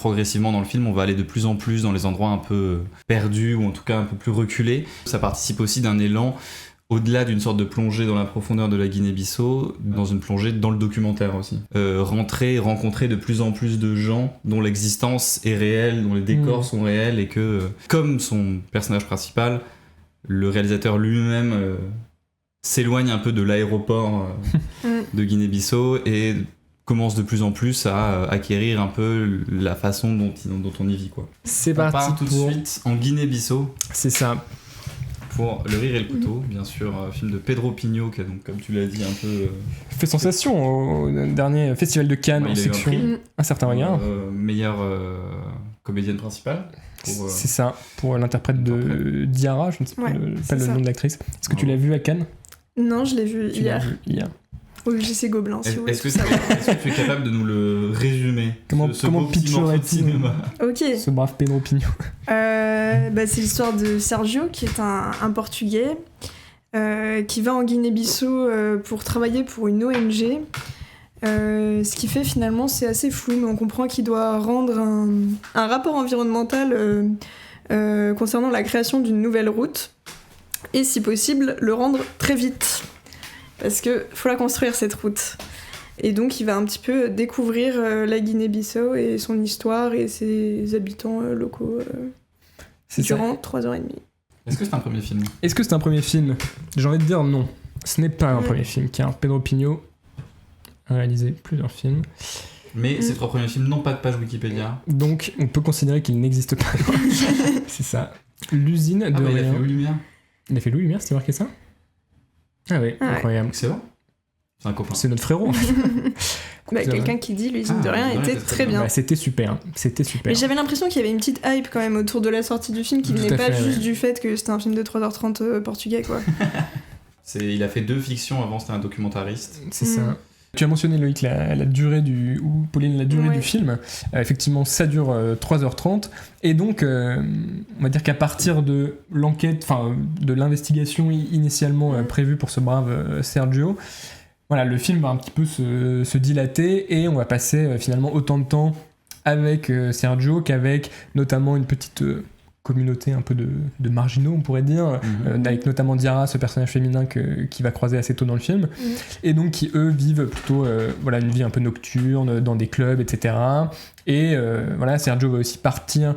progressivement dans le film, on va aller de plus en plus dans les endroits un peu perdus ou en tout cas un peu plus reculés. Ça participe aussi d'un élan au-delà d'une sorte de plongée dans la profondeur de la Guinée-Bissau, dans une plongée dans le documentaire aussi. Rencontrer de plus en plus de gens dont l'existence est réelle, dont les décors sont réels, et que, comme son personnage principal, le réalisateur lui-même s'éloigne un peu de l'aéroport de Guinée-Bissau et commence de plus en plus à acquérir un peu la façon dont on y vit, quoi. C'est on parti part tout de suite en Guinée-Bissau. C'est ça. Pour Le Rire et le Couteau, bien sûr, film de Pedro Pinho, qui a donc, comme tu l'as dit, un peu... fait sensation au dernier festival de Cannes en section Un certain regard. Meilleure comédienne principale. C'est ça, pour l'interprète de Diarra, je ne sais pas le nom de l'actrice. Est-ce que tu l'as vu à Cannes ? Non, je l'ai vu hier. Au UGC Gobelin, si vous voulez. Est-ce que tu es capable de nous le résumer ? Comment pitcherais-tu ce brave Pedro Pinho ? C'est l'histoire de Sergio, qui est un Portugais, qui va en Guinée-Bissau pour travailler pour une ONG. Ce qui fait finalement, c'est assez flou, mais on comprend qu'il doit rendre un rapport environnemental concernant la création d'une nouvelle route, et si possible, le rendre très vite. Parce qu'il faut la construire, cette route. Et donc, il va un petit peu découvrir la Guinée-Bissau et son histoire et ses habitants locaux durant 3h30. Est-ce que c'est un premier film ? J'ai envie de dire non. Ce n'est pas un premier film, car Pedro Pinho a réalisé plusieurs films. Mais ces 3 premiers films n'ont pas de page Wikipédia. Donc, on peut considérer qu'ils n'existent pas. C'est ça. L'usine de rien. Il a fait Louis Lumière. Il a fait Louis Lumière, c'est marqué ça ? Ah oui, incroyable. Excellent. C'est un copain. C'est notre frérot. Quelqu'un qui dit l'usine de rien était très bien. C'était super. Mais j'avais l'impression qu'il y avait une petite hype quand même autour de la sortie du film, qui venait pas juste du fait que c'était un film de 3h30 portugais, quoi. Il a fait 2 fictions avant, c'était un documentariste. C'est ça. Tu as mentionné, Loïc, la durée ou Pauline, la durée du film. Effectivement, ça dure 3h30. Et donc, on va dire qu'à partir de l'enquête, de l'investigation initialement prévue pour ce brave Sergio, voilà, le film va un petit peu se dilater et on va passer finalement autant de temps avec Sergio qu'avec notamment une petite communauté un peu de marginaux, on pourrait dire, avec notamment Diarra, ce personnage féminin qui va croiser assez tôt dans le film, et donc qui, eux, vivent plutôt une vie un peu nocturne, dans des clubs, etc. Et Sergio va aussi partir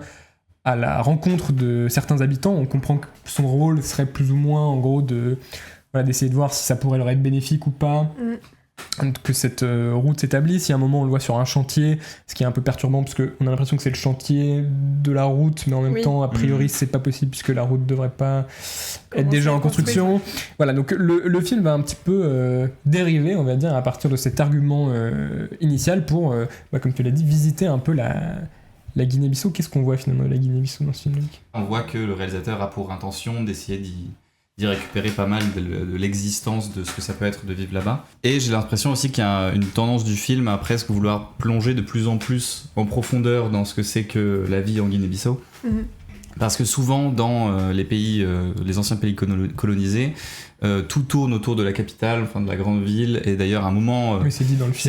à la rencontre de certains habitants. On comprend que son rôle serait plus ou moins, en gros, d'essayer de voir si ça pourrait leur être bénéfique ou pas. Que cette route s'établisse. Il y a un moment, on le voit sur un chantier, ce qui est un peu perturbant parce qu'on a l'impression que c'est le chantier de la route, mais en même temps, a priori, c'est pas possible puisque la route devrait pas être déjà en construction. Voilà, donc le film va un petit peu dériver, on va dire, à partir de cet argument initial pour, comme tu l'as dit, visiter un peu la Guinée-Bissau. Qu'est-ce qu'on voit finalement de la Guinée-Bissau dans ce film ? On voit que le réalisateur a pour intention d'essayer d'y récupérer pas mal de l'existence de ce que ça peut être de vivre là-bas. Et j'ai l'impression aussi qu'il y a une tendance du film à presque vouloir plonger de plus en plus en profondeur dans ce que c'est que la vie en Guinée-Bissau. Parce que souvent, dans les anciens pays colonisés, tout tourne autour de la capitale, de la grande ville. Et d'ailleurs, à un moment, c'est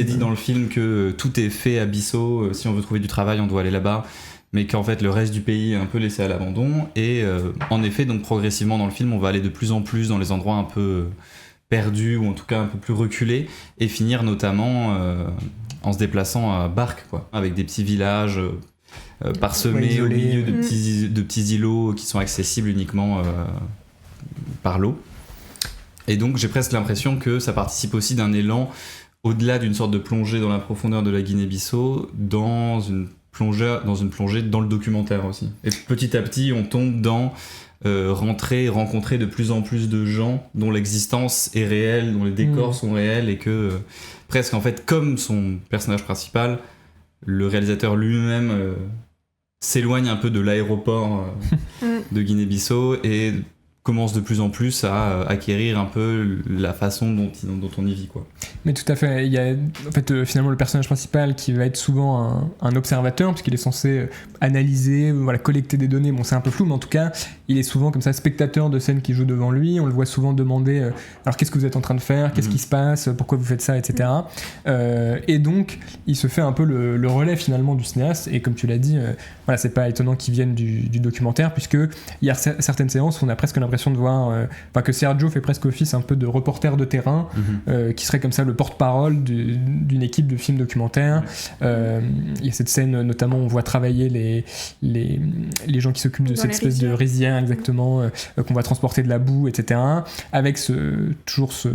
dit dans le film que tout est fait à Bissau. Si on veut trouver du travail, on doit aller là-bas. Mais qu'en fait le reste du pays est un peu laissé à l'abandon, et en effet, donc progressivement dans le film, on va aller de plus en plus dans les endroits un peu perdus, ou en tout cas un peu plus reculés, et finir notamment en se déplaçant à barque, quoi, avec des petits villages parsemés au milieu de petits îlots qui sont accessibles uniquement par l'eau. Et donc j'ai presque l'impression que ça participe aussi d'un élan au-delà d'une sorte de plongée dans la profondeur de la Guinée-Bissau, dans une plongée dans le documentaire aussi. Et petit à petit, on tombe dans rencontrer de plus en plus de gens dont l'existence est réelle, dont les décors sont réels, et que presque en fait, comme son personnage principal, le réalisateur lui-même s'éloigne un peu de l'aéroport de Guinée-Bissau et commence de plus en plus à acquérir un peu la façon dont on y vit, quoi. Mais tout à fait, il y a en fait finalement le personnage principal qui va être souvent un observateur, puisqu'il est censé analyser, voilà, collecter des données, bon c'est un peu flou, mais en tout cas il est souvent comme ça spectateur de scènes qui jouent devant lui, on le voit souvent demander alors qu'est-ce que vous êtes en train de faire, qu'est-ce qui se passe, pourquoi vous faites ça, etc. Et donc il se fait un peu le relais finalement du cinéaste, et comme tu l'as dit, voilà, c'est pas étonnant qu'il vienne du documentaire, puisque il y a certaines séances où on a presque l'impression de voir que Sergio fait presque office un peu de reporter de terrain, qui serait comme ça le porte-parole d'une équipe de films documentaires. Il y a cette scène notamment où on voit travailler les gens qui s'occupent de cette espèce de rizière, exactement, qu'on va transporter de la boue, etc. Avec toujours ce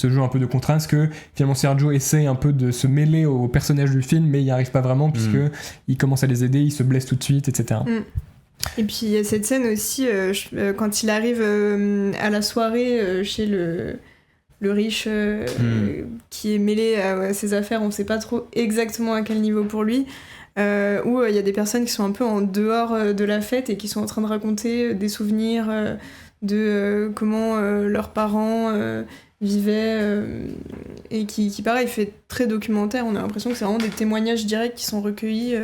jeu un peu de contraste, que finalement Sergio essaie un peu de se mêler aux personnages du film, mais il n'y arrive pas vraiment, puisque il commence à les aider, il se blesse tout de suite, etc. Et puis il y a cette scène aussi quand il arrive à la soirée chez le riche qui est mêlé à ses affaires, on sait pas trop exactement à quel niveau pour lui, où il y a des personnes qui sont un peu en dehors de la fête et qui sont en train de raconter des souvenirs de comment leurs parents vivaient, et qui pareil fait très documentaire. On a l'impression que c'est vraiment des témoignages directs qui sont recueillis,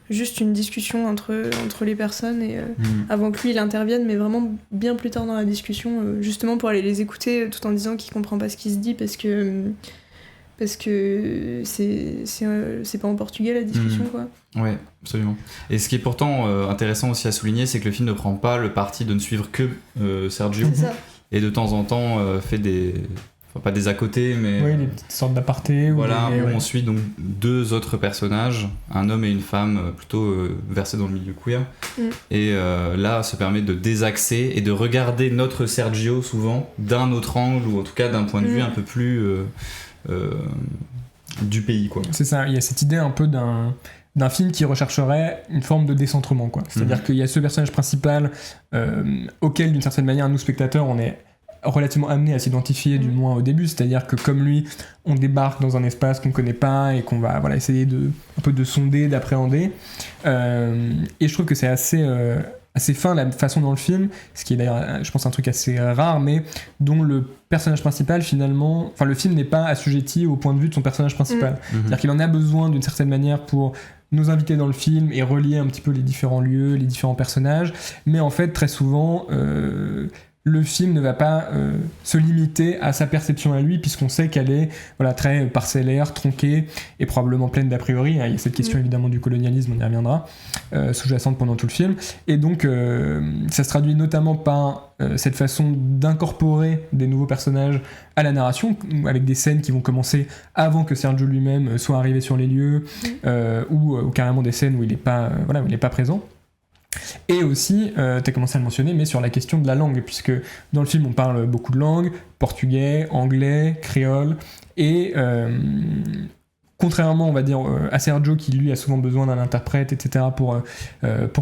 juste une discussion entre les personnes, et avant que lui il intervienne, mais vraiment bien plus tard dans la discussion, justement pour aller les écouter tout en disant qu'il comprend pas ce qui se dit, parce que c'est pas en portugais la discussion, quoi. Ouais, absolument. Et ce qui est pourtant intéressant aussi à souligner, c'est que le film ne prend pas le parti de ne suivre que Sergio, et de temps en temps fait des... Enfin, pas des à côté, mais... Oui, des petites sortes d'apartés. Voilà, où on suit donc deux autres personnages, un homme et une femme, plutôt versés dans le milieu queer. Et là, ça permet de désaxer et de regarder notre Sergio, souvent, d'un autre angle, ou en tout cas d'un point de vue un peu plus du pays, quoi. C'est ça, il y a cette idée un peu d'un film qui rechercherait une forme de décentrement, quoi. C'est-à-dire qu'il y a ce personnage principal auquel, d'une certaine manière, nous, spectateurs, on est relativement amené à s'identifier, du moins au début, c'est-à-dire que comme lui, on débarque dans un espace qu'on connaît pas et qu'on va essayer un peu de sonder, d'appréhender, et je trouve que c'est assez fin la façon dont le film, ce qui est d'ailleurs je pense un truc assez rare, mais dont le personnage principal finalement, enfin le film n'est pas assujetti au point de vue de son personnage principal, c'est-à-dire qu'il en a besoin d'une certaine manière pour nous inviter dans le film et relier un petit peu les différents lieux, les différents personnages, mais en fait très souvent le film ne va pas se limiter à sa perception à lui, puisqu'on sait qu'elle est très parcellaire, tronquée et probablement pleine d'a priori. Il y a cette question évidemment du colonialisme, on y reviendra, sous-jacente pendant tout le film. Et donc ça se traduit notamment par cette façon d'incorporer des nouveaux personnages à la narration, avec des scènes qui vont commencer avant que Sergio lui-même soit arrivé sur les lieux, ou carrément des scènes où il n'est pas présent. Et aussi, tu as commencé à le mentionner, mais sur la question de la langue, puisque dans le film on parle beaucoup de langues, portugais, anglais, créole, et contrairement, on va dire, à Sergio qui lui a souvent besoin d'un interprète, etc. pour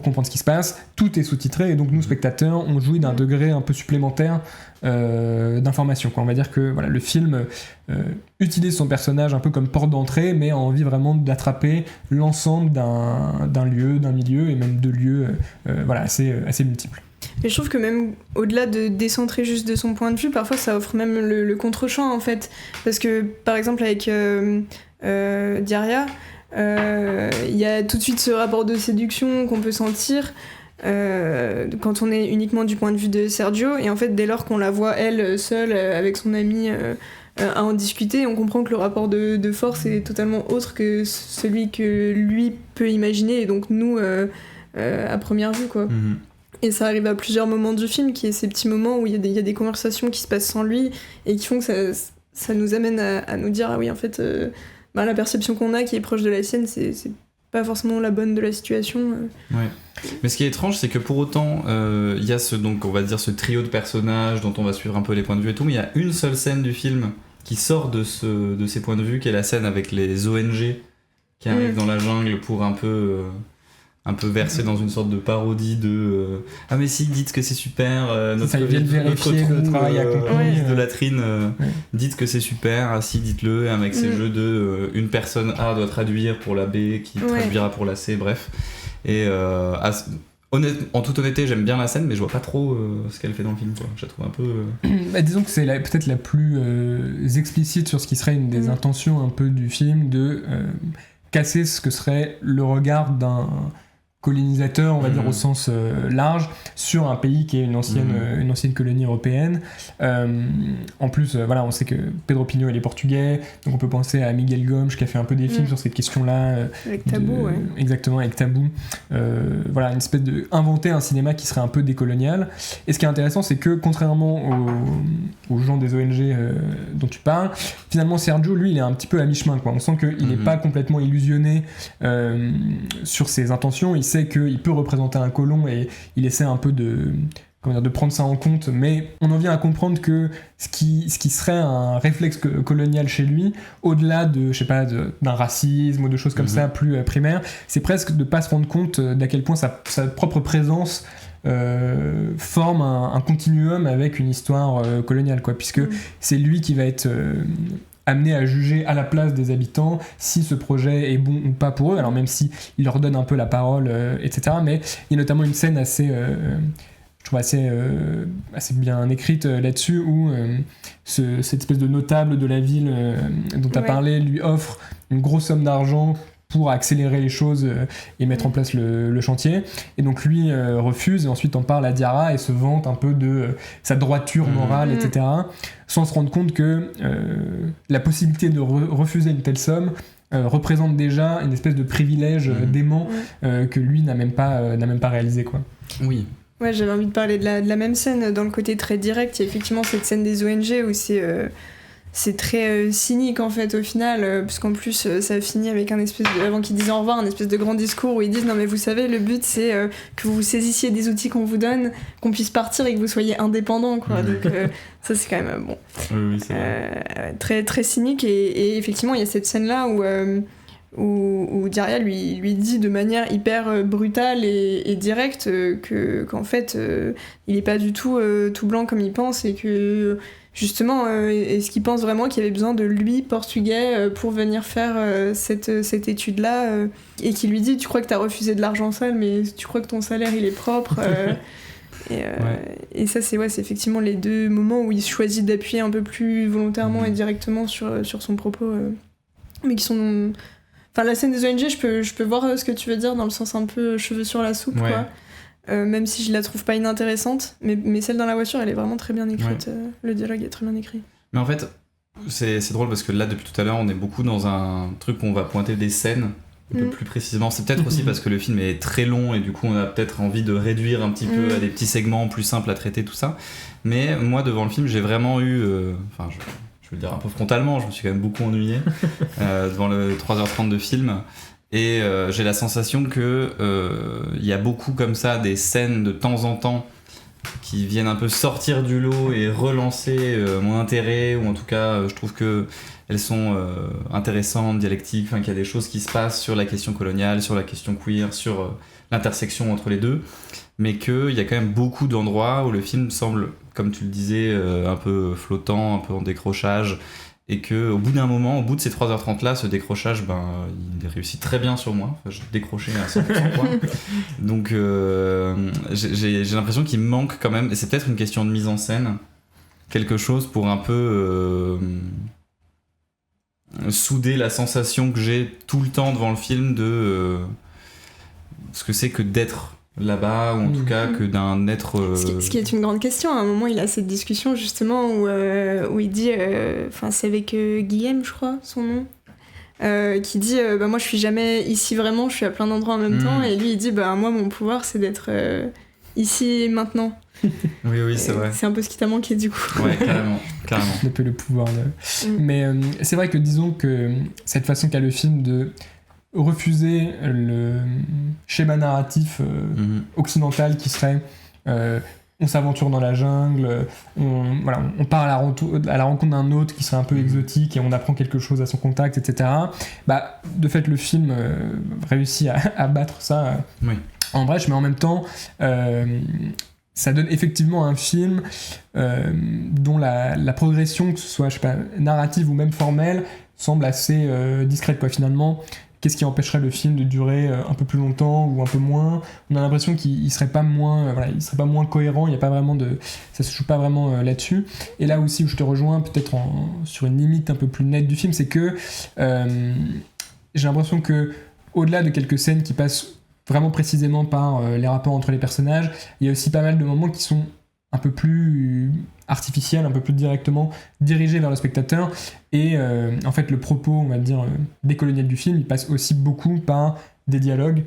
comprendre ce qui se passe, tout est sous-titré, et donc nous spectateurs on jouit d'un degré un peu supplémentaire d'information, quoi. On va dire que le film utilise son personnage un peu comme porte d'entrée, mais a envie vraiment d'attraper l'ensemble d'un lieu, d'un milieu, et même de lieux assez multiples. Et je trouve que même au-delà de décentrer juste de son point de vue, parfois ça offre même le contre-champ, en fait, parce que par exemple avec Diarra, il y a tout de suite ce rapport de séduction qu'on peut sentir quand on est uniquement du point de vue de Sergio, et en fait dès lors qu'on la voit elle seule avec son ami à en discuter, on comprend que le rapport de force est totalement autre que celui que lui peut imaginer, et donc nous à première vue, quoi. Et ça arrive à plusieurs moments du film, qui est ces petits moments où il y a des conversations qui se passent sans lui et qui font que ça nous amène à nous dire ah oui, en fait la perception qu'on a qui est proche de la sienne, c'est pas forcément la bonne de la situation. Ouais. Mais ce qui est étrange, c'est que pour autant il y a ce trio de personnages dont on va suivre un peu les points de vue et tout, mais il y a une seule scène du film qui sort de ces points de vue, qui est la scène avec les ONG qui arrivent dans la jungle pour un peu versé dans une sorte de parodie de ah mais si, dites que c'est super, notre trou le travail accompli de latrine, dites que c'est super, ah si, dites-le, avec ces jeux de une personne A doit traduire pour la B qui traduira pour la C, bref. Et En toute honnêteté, j'aime bien la scène, mais je vois pas trop ce qu'elle fait dans le film, quoi. Je la trouve un peu... Disons que c'est peut-être la plus explicite sur ce qui serait une des intentions un peu du film, de casser ce que serait le regard d'un colonisateur, on va dire au sens large, sur un pays qui est une ancienne colonie européenne. En plus, voilà, on sait que Pedro Pinho il est portugais, donc on peut penser à Miguel Gomes qui a fait un peu des films sur cette question-là. Avec Tabou, ouais. Exactement, avec Tabou. Voilà, une espèce de inventer un cinéma qui serait un peu décolonial. Et ce qui est intéressant, c'est que contrairement aux gens des ONG dont tu parles, finalement Sergio, lui, il est un petit peu à mi-chemin, quoi. On sent qu'il n'est pas complètement illusionné sur ses intentions. Il sait qu'il peut représenter un colon et il essaie un peu de prendre ça en compte, mais on en vient à comprendre que ce qui serait un réflexe colonial chez lui, au-delà de, je sais pas, d'un racisme ou de choses comme ça plus primaires, c'est presque de pas se rendre compte d'à quel point sa propre présence forme un continuum avec une histoire coloniale, quoi, puisque c'est lui qui va être amené à juger à la place des habitants si ce projet est bon ou pas pour eux, alors même si il leur donne un peu la parole, etc. Mais il y a notamment une scène assez bien écrite là-dessus, où cette espèce de notable de la ville dont tu as parlé lui offre une grosse somme d'argent pour accélérer les choses et mettre en place le chantier, et donc lui refuse, et ensuite on parle à Diarra et se vante un peu de sa droiture morale, etc., sans se rendre compte que la possibilité de refuser une telle somme représente déjà une espèce de privilège dément que lui n'a même pas réalisé, quoi. Oui. Ouais, j'avais envie de parler de la même scène dans le côté très direct. Il y a effectivement cette scène des ONG où c'est très cynique en fait au final, puisqu'en plus ça finit avec avant qu'ils disent au revoir, un espèce de grand discours où ils disent non mais vous savez, le but c'est que vous saisissiez des outils qu'on vous donne, qu'on puisse partir et que vous soyez indépendants, quoi. Donc ça c'est quand même bon. Oui, c'est vrai. Très, très cynique, et effectivement il y a cette scène là où Diarra lui dit de manière hyper brutale et directe qu'en fait il est pas du tout tout blanc comme il pense, et que justement est-ce qu'il pense vraiment qu'il y avait besoin de lui, portugais, pour venir faire cette étude là, et qui lui dit tu crois que t'as refusé de l'argent sale, mais tu crois que ton salaire il est propre. Et ça c'est effectivement les deux moments où il choisit d'appuyer un peu plus volontairement et directement sur son propos, mais qui sont... Enfin, la scène des ONG, je peux voir ce que tu veux dire, dans le sens un peu cheveux sur la soupe, quoi. Même si je la trouve pas inintéressante, mais celle dans la voiture, elle est vraiment très bien écrite. Le dialogue est très bien écrit. Mais en fait, c'est drôle parce que là, depuis tout à l'heure, on est beaucoup dans un truc où on va pointer des scènes un peu plus précisément. C'est peut-être aussi parce que le film est très long et du coup, on a peut-être envie de réduire un petit peu à des petits segments plus simples à traiter, tout ça. Mais moi, devant le film, j'ai vraiment eu... je veux le dire un peu frontalement, je me suis quand même beaucoup ennuyé devant le 3h30 de film, et j'ai la sensation que y a beaucoup comme ça des scènes de temps en temps qui viennent un peu sortir du lot et relancer mon intérêt, ou en tout cas je trouve que elles sont intéressantes, dialectiques, qu'il y a des choses qui se passent sur la question coloniale, sur la question queer, sur l'intersection entre les deux, mais qu'il y a quand même beaucoup d'endroits où le film semble, comme tu le disais, un peu flottant, un peu en décrochage, et qu'au bout d'un moment, au bout de ces 3h30 là, ce décrochage, il réussit très bien sur moi. Enfin, je décrochais à 100%, quoi. Donc j'ai l'impression qu'il me manque quand même, et c'est peut-être une question de mise en scène, quelque chose pour un peu souder la sensation que j'ai tout le temps devant le film de ce que c'est que d'être là-bas, ou en tout cas que d'un être... Ce qui est une grande question. À un moment, il a cette discussion justement où il dit... c'est avec Guillaume, je crois, son nom, qui dit moi je suis jamais ici vraiment, je suis à plein d'endroits en même temps, et lui il dit moi mon pouvoir c'est d'être ici et maintenant. Oui, c'est vrai. C'est un peu ce qui t'a manqué du coup. Ouais, carrément. Un peu le pouvoir. Mais c'est vrai que disons que cette façon qu'a le film de refuser le schéma narratif occidental qui serait on s'aventure dans la jungle, on part à la rencontre d'un hôte qui serait un peu exotique et on apprend quelque chose à son contact, etc. De fait, le film réussit à battre ça en brèche, mais en même temps ça donne effectivement un film dont la progression, que ce soit narrative ou même formelle, semble assez discrète, quoi. Finalement, qu'est-ce qui empêcherait le film de durer un peu plus longtemps ou un peu moins. On a l'impression qu'il serait pas moins cohérent, il y a pas vraiment ça se joue pas vraiment là-dessus. Et là aussi où je te rejoins peut-être sur une limite un peu plus nette du film, c'est que j'ai l'impression que au-delà de quelques scènes qui passent vraiment précisément par les rapports entre les personnages, il y a aussi pas mal de moments qui sont un peu plus artificiels, un peu plus directement dirigés vers le spectateur. Et en fait, le propos, on va dire, décolonial du film, il passe aussi beaucoup par des dialogues,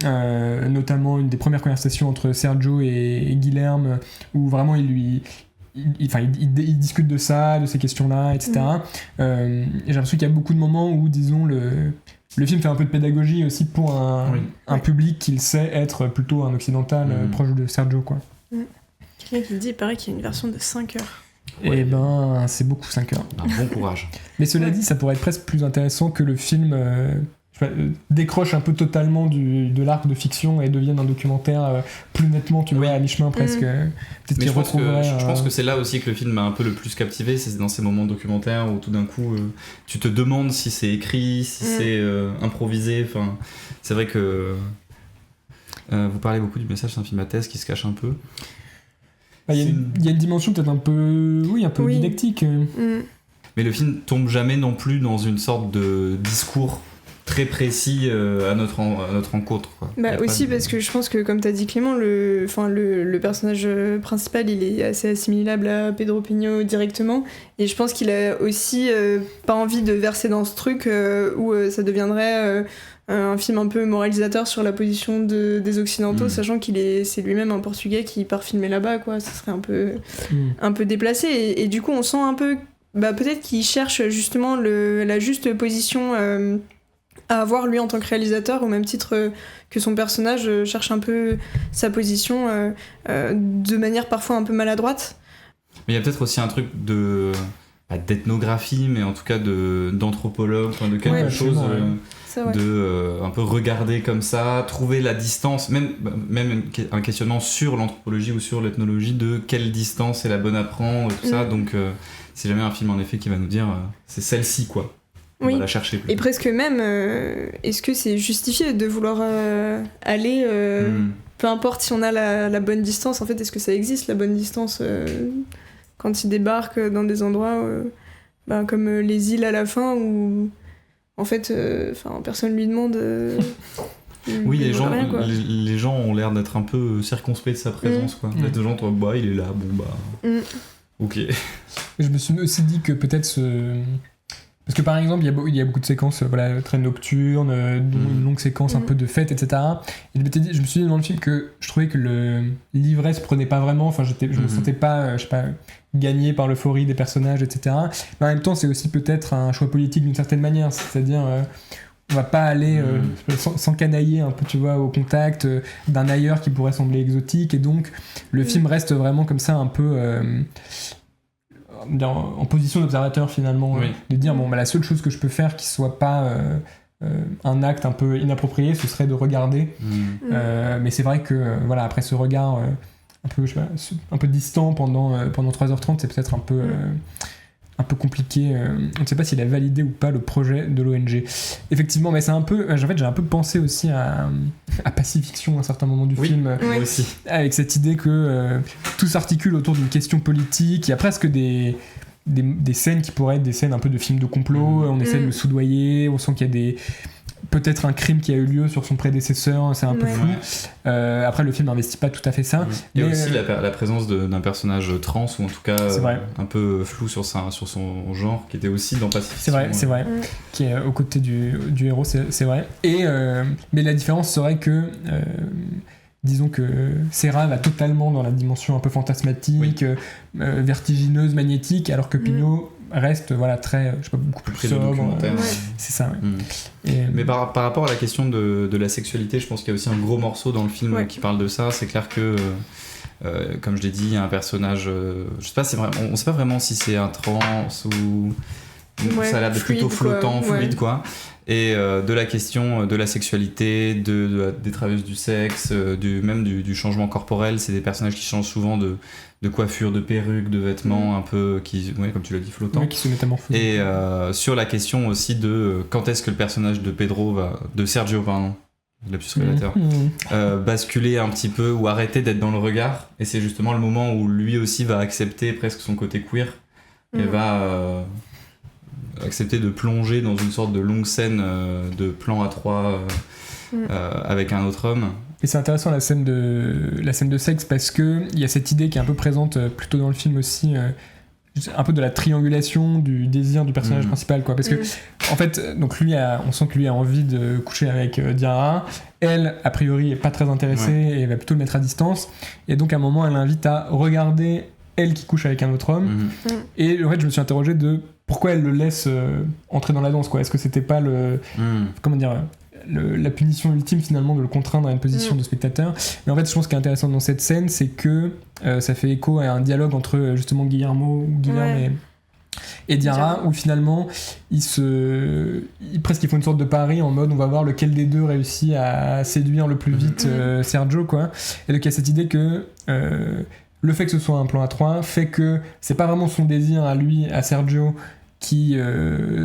notamment une des premières conversations entre Sergio et Guilherme, où vraiment il discute de ça, de ces questions-là, etc. Et j'ai l'impression qu'il y a beaucoup de moments où, disons, le film fait un peu de pédagogie aussi pour un public qu'il sait être plutôt un occidental proche de Sergio, quoi. Quelqu'un qui me dit, il paraît qu'il y a une version de 5 heures. Et ben, c'est beaucoup 5 heures. Un bon courage. Mais cela dit, ça pourrait être presque plus intéressant que le film décroche un peu totalement de l'arc de fiction et devienne un documentaire plus nettement, tu vois, à mi-chemin presque. Peut-être qu'il retrouverait... Je pense que c'est là aussi que le film m'a un peu le plus captivé, c'est dans ces moments documentaires où tout d'un coup tu te demandes si c'est écrit, si c'est improvisé. Enfin, c'est vrai que vous parlez beaucoup du message, c'est un film à thèse qui se cache un peu. Il y a une dimension peut-être un peu didactique. Mais le film tombe jamais non plus dans une sorte de discours très précis à notre rencontre, quoi. Aussi parce que je pense que, comme t'as dit Clément, le personnage principal, il est assez assimilable à Pedro Pino directement, et je pense qu'il a aussi pas envie de verser dans ce truc où ça deviendrait un film un peu moralisateur sur la position des Occidentaux, sachant c'est lui-même un Portugais qui part filmer là-bas, quoi. Ça serait un peu déplacé, et du coup on sent un peu peut-être qu'il cherche justement la juste position à avoir lui en tant que réalisateur, au même titre que son personnage cherche un peu sa position de manière parfois un peu maladroite. Mais il y a peut-être aussi un truc d'ethnographie, mais en tout cas d'anthropologue, de quelque chose de un peu regarder comme ça, trouver la distance, même un questionnement sur l'anthropologie ou sur l'ethnologie, de quelle distance est la bonne à prendre, tout ça. Donc c'est jamais un film en effet qui va nous dire c'est celle-ci, quoi. On va la chercher plus. Et presque même, est-ce que c'est justifié de vouloir aller, peu importe si on a la bonne distance, en fait, est-ce que ça existe la bonne distance quand ils débarquent dans des endroits comme les îles à la fin où en fait personne lui demande. Oui, les gens ont l'air d'être un peu circonspects de sa présence, quoi. En fait, les gens il est là, ok. Je me suis aussi dit que peut-être parce que par exemple, il y a beaucoup de séquences très nocturnes, une longue séquence un peu de fête, etc. Et je me suis dit dans le film que je trouvais que l'ivresse prenait pas vraiment, je me sentais pas, gagné par l'euphorie des personnages, etc. Mais en même temps, c'est aussi peut-être un choix politique d'une certaine manière, c'est-à-dire on va pas aller s'encanailler un peu, tu vois, au contact d'un ailleurs qui pourrait sembler exotique, et donc le film reste vraiment comme ça un peu... en position d'observateur finalement, de dire la seule chose que je peux faire qui soit pas un acte un peu inapproprié, ce serait de regarder. Mais c'est vrai que après ce regard un peu distant pendant 3h30, c'est peut-être un peu compliqué. On ne sait pas s'il a validé ou pas le projet de l'ONG. Effectivement, mais c'est un peu... En fait, j'ai un peu pensé aussi à Pacifiction à un certain moment du film. Moi aussi. Avec cette idée que tout s'articule autour d'une question politique. Il y a presque des scènes qui pourraient être des scènes un peu de film de complot. On essaie de le soudoyer. On sent qu'il y a peut-être un crime qui a eu lieu sur son prédécesseur, c'est un peu flou. Après, le film n'investit pas tout à fait ça. Il y a aussi la présence d'un personnage trans, ou en tout cas un peu flou sur son genre, qui était aussi dans Pacifiction. C'est vrai. Qui est aux côtés du héros, c'est vrai. Mais la différence serait que... disons que Serra va totalement dans la dimension un peu fantasmatique, vertigineuse, magnétique, alors que Pino reste très, beaucoup plus sobre. C'est ça, Mais par rapport à la question de la sexualité, je pense qu'il y a aussi un gros morceau dans le film qui parle de ça. C'est clair que, comme je l'ai dit, il y a un personnage, je sais pas, on sait pas vraiment si c'est un trans ou ça a l'air d'être plutôt flottant, fluide, quoi. et de la question de la sexualité, des travailleuses du sexe, même du changement corporel. C'est des personnages qui changent souvent de coiffure, de perruque, de vêtements, un peu, comme tu l'as dit, flottants. Oui, qui se métamorphosent. Et sur la question aussi de quand est-ce que le personnage de Sergio, lapsus révélateur, basculer un petit peu ou arrêter d'être dans le regard. Et c'est justement le moment où lui aussi va accepter presque son côté queer et va accepter de plonger dans une sorte de longue scène de plan à trois avec un autre homme. Et c'est intéressant la scène de sexe parce que il y a cette idée qui est un peu présente plutôt dans le film aussi, un peu de la triangulation du désir du personnage principal, quoi. Parce que en fait, donc lui on sent que lui a envie de coucher avec Diarra. Elle, a priori, est pas très intéressée et va plutôt le mettre à distance. Et donc à un moment, elle l'invite à regarder elle qui couche avec un autre homme. Et en fait, je me suis interrogé de pourquoi elle le laisse entrer dans la danse, quoi. Est-ce que c'était pas la punition ultime finalement de le contraindre à une position de spectateur? Mais en fait, je pense ce qui est intéressant dans cette scène, c'est que ça fait écho à un dialogue entre justement Guillermo et Diarra, où finalement ils font une sorte de pari en mode on va voir lequel des deux réussit à séduire le plus vite Sergio, quoi. Et donc il y a cette idée que le fait que ce soit un plan à 3 fait que c'est pas vraiment son désir à lui, à Sergio, qui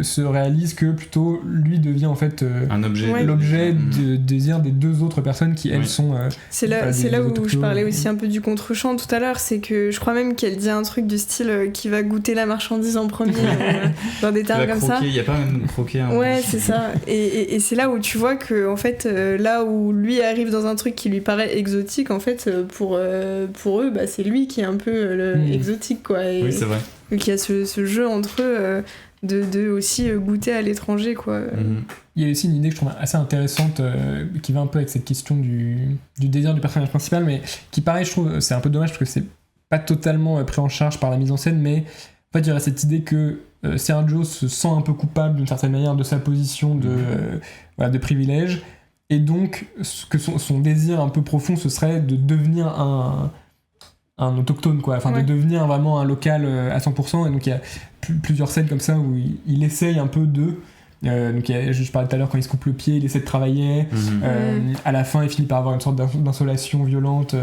se réalise, que plutôt lui devient en fait un objet, l'objet de désir des deux autres personnes qui elles sont c'est là où je parlais aussi un peu du contre-champ tout à l'heure, c'est que je crois même qu'elle dit un truc du style qui va goûter la marchandise en premier dans des termes comme ça. Il y a pas même croquer c'est ça, et c'est là où tu vois que en fait là où lui arrive dans un truc qui lui paraît exotique, en fait pour eux c'est lui qui est un peu exotique, quoi. Et, oui, c'est vrai. Donc il y a ce jeu entre eux de aussi goûter à l'étranger, quoi. Il y a aussi une idée que je trouve assez intéressante qui va un peu avec cette question du désir du personnage principal, mais qui pareil, je trouve c'est un peu dommage parce que c'est pas totalement pris en charge par la mise en scène, mais en fait il y aurait cette idée que Sergio se sent un peu coupable d'une certaine manière de sa position de privilège, et donc que son désir un peu profond ce serait de devenir un autochtone, quoi, de devenir vraiment un local à 100%. Et donc il y a plusieurs scènes comme ça où il essaye un peu de donc je parlais tout à l'heure, quand il se coupe le pied, il essaie de travailler, à la fin il finit par avoir une sorte d'insolation violente,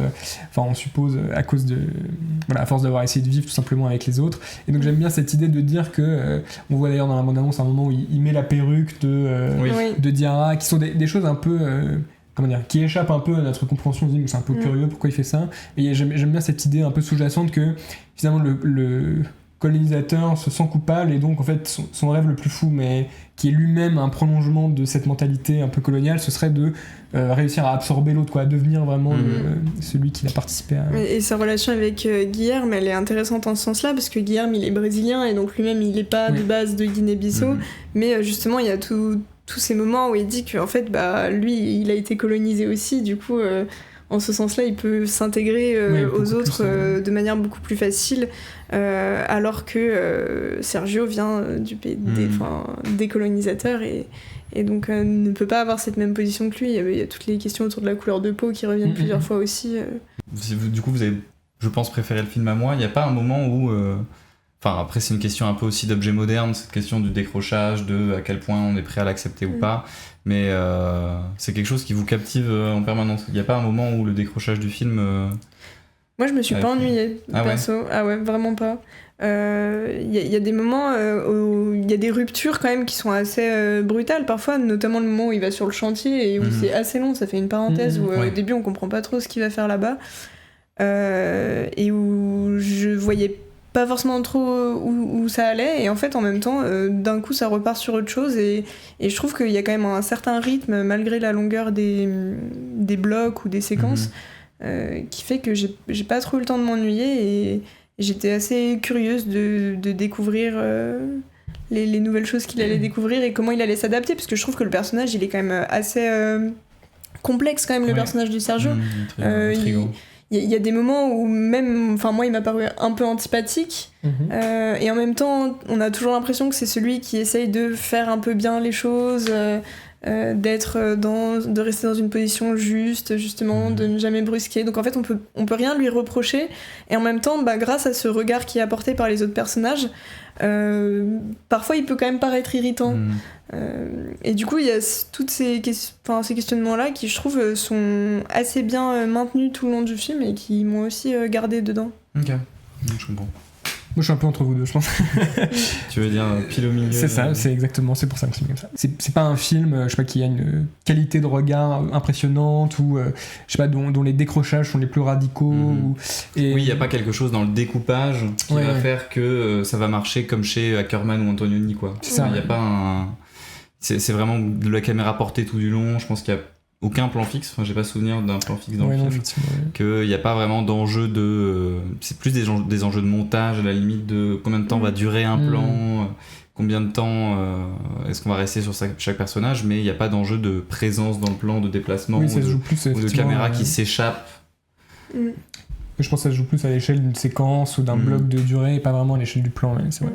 on suppose à cause à force d'avoir essayé de vivre tout simplement avec les autres. Et donc j'aime bien cette idée de dire que on voit d'ailleurs dans la bande-annonce un moment où il met la perruque de Diarra, qui sont des choses un peu qui échappe un peu à notre compréhension. On se dit c'est un peu curieux, pourquoi il fait ça. Et j'aime bien cette idée un peu sous-jacente que finalement le colonisateur se sent coupable, et donc en fait son rêve le plus fou, mais qui est lui-même un prolongement de cette mentalité un peu coloniale, ce serait de réussir à absorber l'autre, quoi, à devenir vraiment celui qui a participé à... Et sa relation avec Guilherme, elle est intéressante en ce sens-là, parce que Guilherme il est brésilien et donc lui-même il n'est pas de base de Guinée-Bissau, mais justement il y a tous ces moments où il dit qu'en fait lui il a été colonisé aussi, du coup en ce sens-là il peut s'intégrer aux autres de manière beaucoup plus facile, alors que Sergio vient du pays des colonisateurs et donc ne peut pas avoir cette même position que lui. Il y a toutes les questions autour de la couleur de peau qui reviennent plusieurs fois aussi. Du coup vous avez, je pense, préféré le film à moi. Il n'y a pas un moment où après c'est une question un peu aussi d'objet moderne, cette question du décrochage, de à quel point on est prêt à l'accepter ou pas, mais c'est quelque chose qui vous captive en permanence. Il n'y a pas un moment où le décrochage du film... Moi je me suis pas ennuyée, perso. Ah ouais, vraiment pas. Il y a des moments où il y a des ruptures quand même qui sont assez brutales parfois, notamment le moment où il va sur le chantier et où c'est assez long, ça fait une parenthèse où au début on comprend pas trop ce qu'il va faire là-bas, et où je voyais pas forcément trop où ça allait, et en fait en même temps d'un coup ça repart sur autre chose, et je trouve qu'il y a quand même un certain rythme malgré la longueur des blocs ou des séquences qui fait que j'ai pas trop eu le temps de m'ennuyer, et j'étais assez curieuse de découvrir les nouvelles choses qu'il allait découvrir et comment il allait s'adapter, parce que je trouve que le personnage il est quand même assez complexe quand même, le personnage de Sergio. Il y a des moments où même, moi il m'a paru un peu antipathique, et en même temps on a toujours l'impression que c'est celui qui essaye de faire un peu bien les choses, de rester dans une position juste, justement, de ne jamais brusquer. Donc en fait on peut rien lui reprocher, et en même temps grâce à ce regard qui est apporté par les autres personnages, parfois il peut quand même paraître irritant. Et du coup, il y a toutes ces questionnements-là qui, je trouve, sont assez bien maintenus tout le long du film et qui m'ont aussi gardé dedans. Ok, je comprends. Moi, je suis un peu entre vous deux, je pense. Tu veux dire pile au milieu? C'est ça, c'est pour ça que c'est comme ça. C'est pas un film, je sais pas, qui a une qualité de regard impressionnante ou, je sais pas, dont les décrochages sont les plus radicaux. Oui, il n'y a pas quelque chose dans le découpage qui va faire que ça va marcher comme chez Ackerman ou Antonioni, quoi. C'est ça. Il n'y a pas un... C'est vraiment de la caméra portée tout du long. Je pense qu'il y a aucun plan fixe, j'ai pas souvenir d'un plan fixe dans le film, qu'il n'y a pas vraiment d'enjeu de... c'est plus des enjeux de montage à la limite, de combien de temps va durer un plan, combien de temps est-ce qu'on va rester sur chaque personnage, mais il n'y a pas d'enjeu de présence dans le plan, de déplacement, ça se joue plus, ou de caméra qui s'échappe. Je pense que ça se joue plus à l'échelle d'une séquence ou d'un bloc de durée et pas vraiment à l'échelle du plan, c'est vrai.